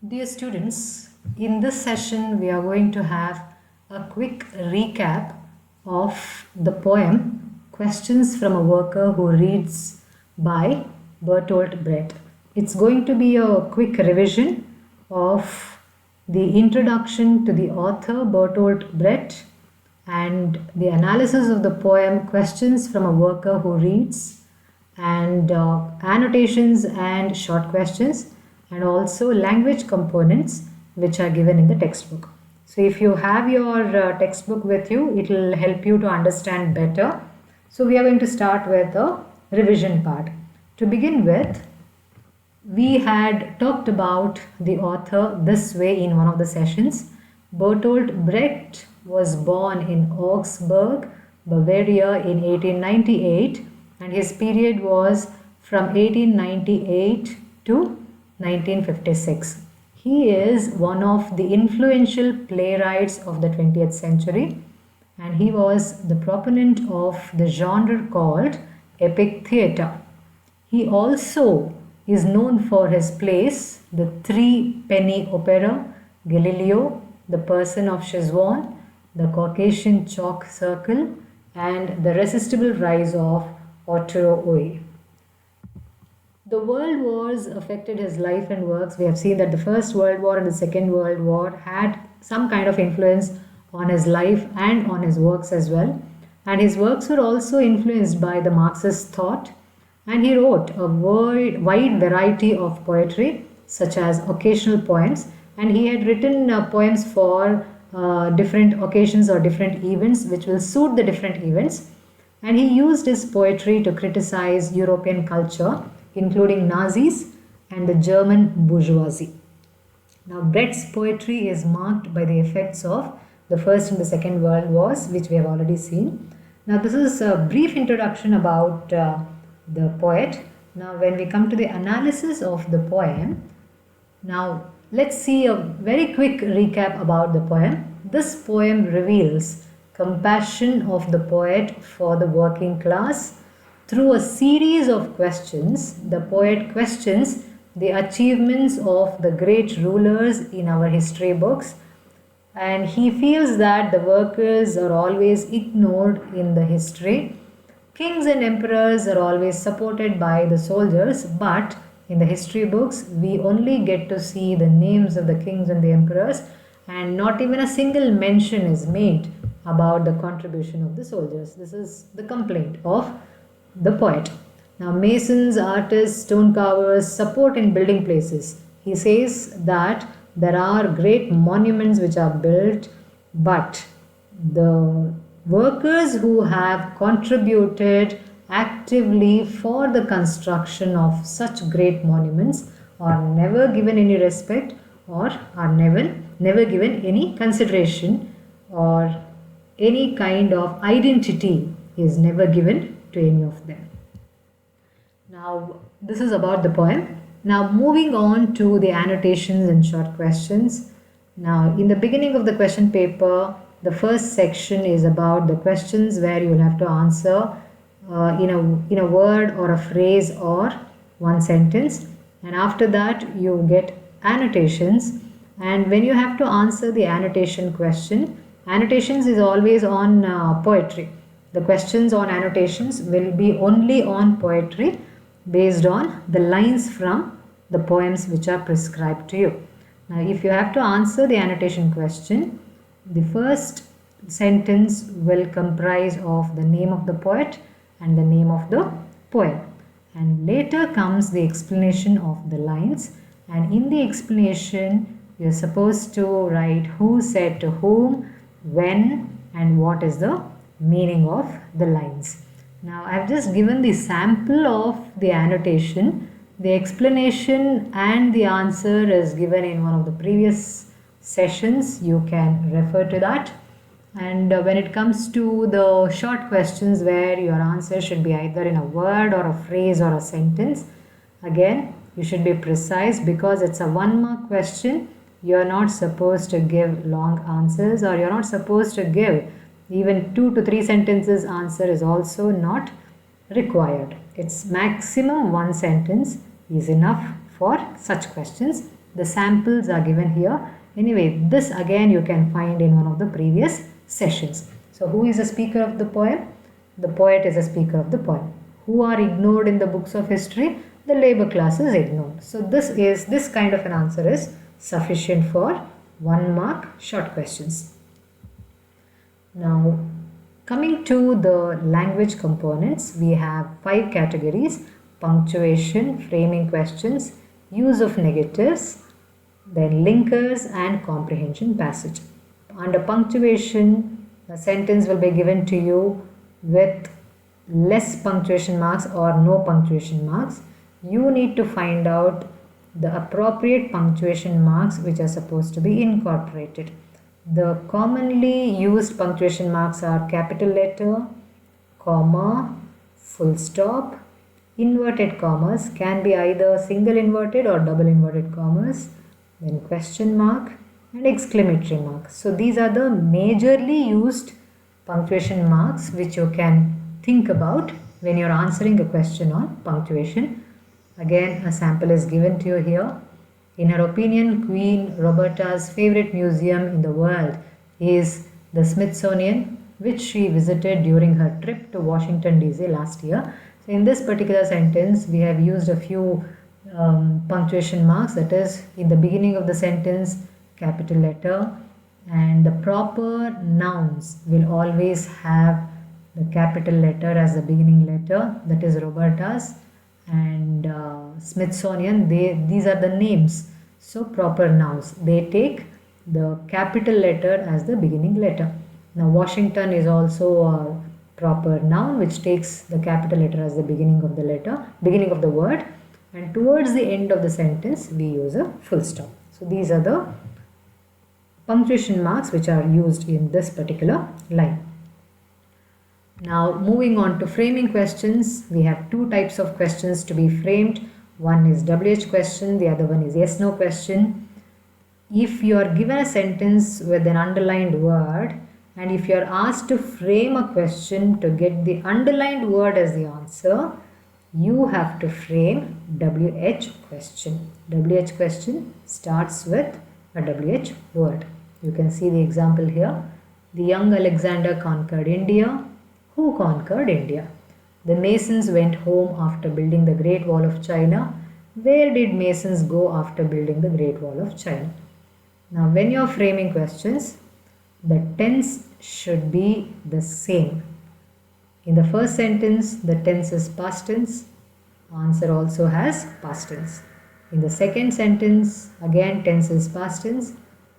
Dear students, in this session we are going to have a quick recap of the poem Questions from a Worker Who Reads by Bertolt Brecht. It's going to be a quick revision of the introduction to the author Bertolt Brecht and the analysis of the poem Questions from a Worker Who Reads and annotations and short questions and also language components which are given in the textbook. So if you have your textbook with you, it will help you to understand better. So we are going to start with the revision part. To begin with, we had talked about the author this way in one of the sessions. Bertolt Brecht was born in Augsburg, Bavaria in 1898, and his period was from 1898 to 1956. He is one of the influential playwrights of the 20th century, and he was the proponent of the genre called epic theatre. He also is known for his plays, The Three Penny Opera, Galileo, The Person of Scherzwan, The Caucasian Chalk Circle, and The Resistible Rise of Arturo Ui. The world wars affected his life and works. We have seen that the First World War and the Second World War had some kind of influence on his life and on his works as well. And his works were also influenced by the Marxist thought. And he wrote a wide variety of poetry, such as occasional poems. And he had written poems for different occasions or different events, which will suit the different events. And he used his poetry to criticize European culture, including Nazis and the German bourgeoisie. Now, Brecht's poetry is marked by the effects of the First and the Second World Wars, which we have already seen. Now, this is a brief introduction about the poet. Now, when we come to the analysis of the poem, now let's see a very quick recap about the poem. This poem reveals compassion of the poet for the working class. Through a series of questions, the poet questions the achievements of the great rulers in our history books, and he feels that the workers are always ignored in the history. Kings and emperors are always supported by the soldiers, but in the history books, we only get to see the names of the kings and the emperors, and not even a single mention is made about the contribution of the soldiers. This is the complaint of the poet. Now, masons, artists, stone carvers support in building places. He says that there are great monuments which are built, but the workers who have contributed actively for the construction of such great monuments are never given any respect or are never given any consideration, or any kind of identity is never given to any of them. Now, this is about the poem. Now, moving on to the annotations and short questions. Now, in the beginning of the question paper, the first section is about the questions where you will have to answer in a word or a phrase or one sentence. And after that, you get annotations. And when you have to answer the annotation question, annotations is always on poetry. The questions on annotations will be only on poetry based on the lines from the poems which are prescribed to you. Now, if you have to answer the annotation question, the first sentence will comprise of the name of the poet and the name of the poem. And later comes the explanation of the lines. And in the explanation, you're supposed to write who said to whom, when, and what is the meaning of the lines. Now, I've just given the sample of the annotation. The explanation and the answer is given in one of the previous sessions. You can refer to that. And when it comes to the short questions where your answer should be either in a word or a phrase or a sentence, again, you should be precise because it's a 1 mark question. You're not supposed to give long answers, or you're not supposed to give even 2 to 3 sentences answer is also not required. It's maximum 1 sentence is enough for such questions. The samples are given here. Anyway, this again you can find in one of the previous sessions. So who is the speaker of the poem? The poet is a speaker of the poem. Who are ignored in the books of history? The labor class is ignored. So this kind of an answer is sufficient for 1 mark short questions. Now coming to the language components, we have 5 categories: punctuation, framing questions, use of negatives, then linkers and comprehension passage. Under punctuation, a sentence will be given to you with less punctuation marks or no punctuation marks. You need to find out the appropriate punctuation marks which are supposed to be incorporated. The commonly used punctuation marks are capital letter, comma, full stop, inverted commas, can be either single inverted or double inverted commas, then question mark and exclamatory mark. So these are the majorly used punctuation marks which you can think about when you are answering a question on punctuation. Again, a sample is given to you here. In her opinion, Queen Roberta's favorite museum in the world is the Smithsonian, which she visited during her trip to Washington DC last year. So in this particular sentence, we have used a few punctuation marks, that is, in the beginning of the sentence, capital letter, and the proper nouns will always have the capital letter as the beginning letter, that is Roberta's and Smithsonian. These are the names. So proper nouns, they take the capital letter as the beginning letter. Now Washington is also a proper noun which takes the capital letter as the beginning of the word, and towards the end of the sentence we use a full stop. So these are the punctuation marks which are used in this particular line. Now moving on to framing questions, we have 2 types of questions to be framed. One is WH question, the other one is yes no question. If you are given a sentence with an underlined word, and if you are asked to frame a question to get the underlined word as the answer, you have to frame WH question. WH question starts with a WH word. You can see the example here. The young Alexander conquered India. Who conquered India? The Masons went home after building the Great Wall of China. Where did Masons go after building the Great Wall of China? Now when you are framing questions, the tense should be the same. In the first sentence, the tense is past tense. Answer also has past tense. In the second sentence, again tense is past tense.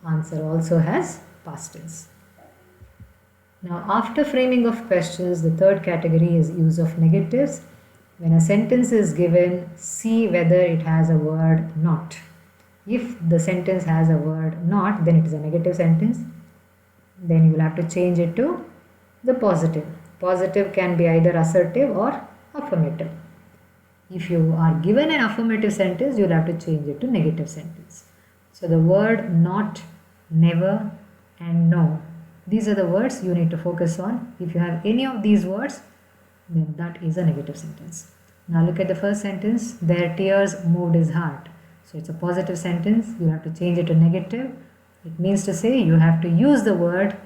Answer also has past tense. Now after framing of questions, the third category is use of negatives. When a sentence is given, see whether it has a word not. If the sentence has a word not, then it is a negative sentence. Then you will have to change it to the positive. Positive can be either assertive or affirmative. If you are given an affirmative sentence, you will have to change it to negative sentence. So the word not, never and no, these are the words you need to focus on. If you have any of these words, then that is a negative sentence. Now look at the first sentence. Their tears moved his heart. So it's a positive sentence. You have to change it to negative. It means to say you have to use the word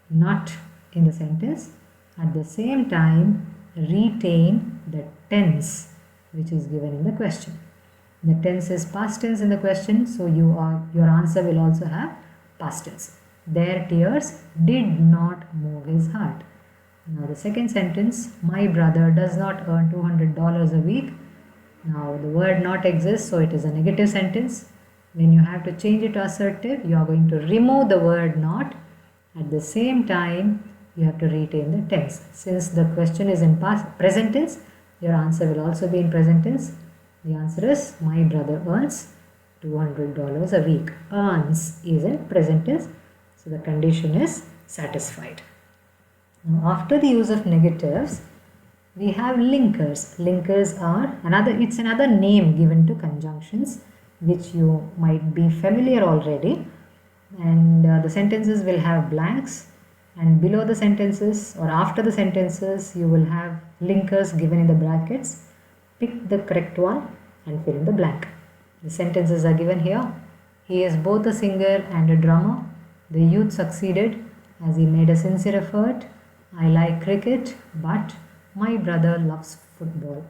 not in the sentence. At the same time, retain the tense which is given in the question. The tense is past tense in the question, so your answer will also have past tense. Their tears did not move his heart. Now the second sentence, my brother does not earn $200 a week. Now the word not exists, so it is a negative sentence. When you have to change it to assertive, you are going to remove the word not. At the same time, you have to retain the tense. Since the question is in present tense, your answer will also be in present tense. The answer is my brother earns $200 a week. Earns is in present tense, so the condition is satisfied. Now after the use of negatives, we have linkers. Linkers are another name given to conjunctions which you might be familiar already, and the sentences will have blanks, and below the sentences or after the sentences you will have linkers given in the brackets. Pick the correct one and fill in the blank. The sentences are given here. He is both a singer and a drummer. The youth succeeded as he made a sincere effort. I like cricket, but my brother loves football.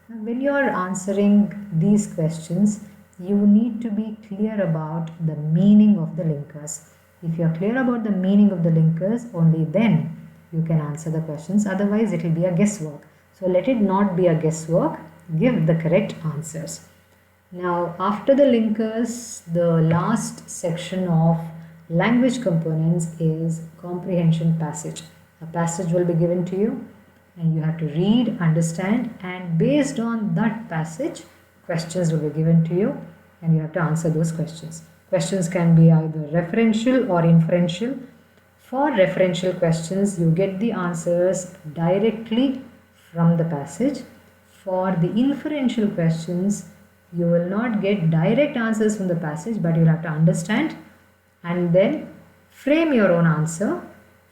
Now, when you are answering these questions, you need to be clear about the meaning of the linkers. If you are clear about the meaning of the linkers, only then you can answer the questions. Otherwise, it will be a guesswork. So let it not be a guesswork. Give the correct answers. Now, after the linkers, the last section of language components is comprehension passage. A passage will be given to you and you have to read, understand, and based on that passage, questions will be given to you and you have to answer those questions. Questions can be either referential or inferential. For referential questions, you get the answers directly from the passage. For the inferential questions, you will not get direct answers from the passage, but you'll have to understand and then frame your own answer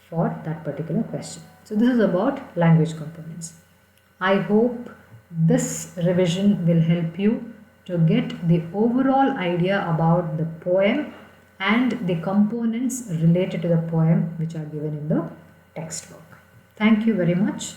for that particular question. So this is about language components. I hope this revision will help you to get the overall idea about the poem and the components related to the poem which are given in the textbook. Thank you very much.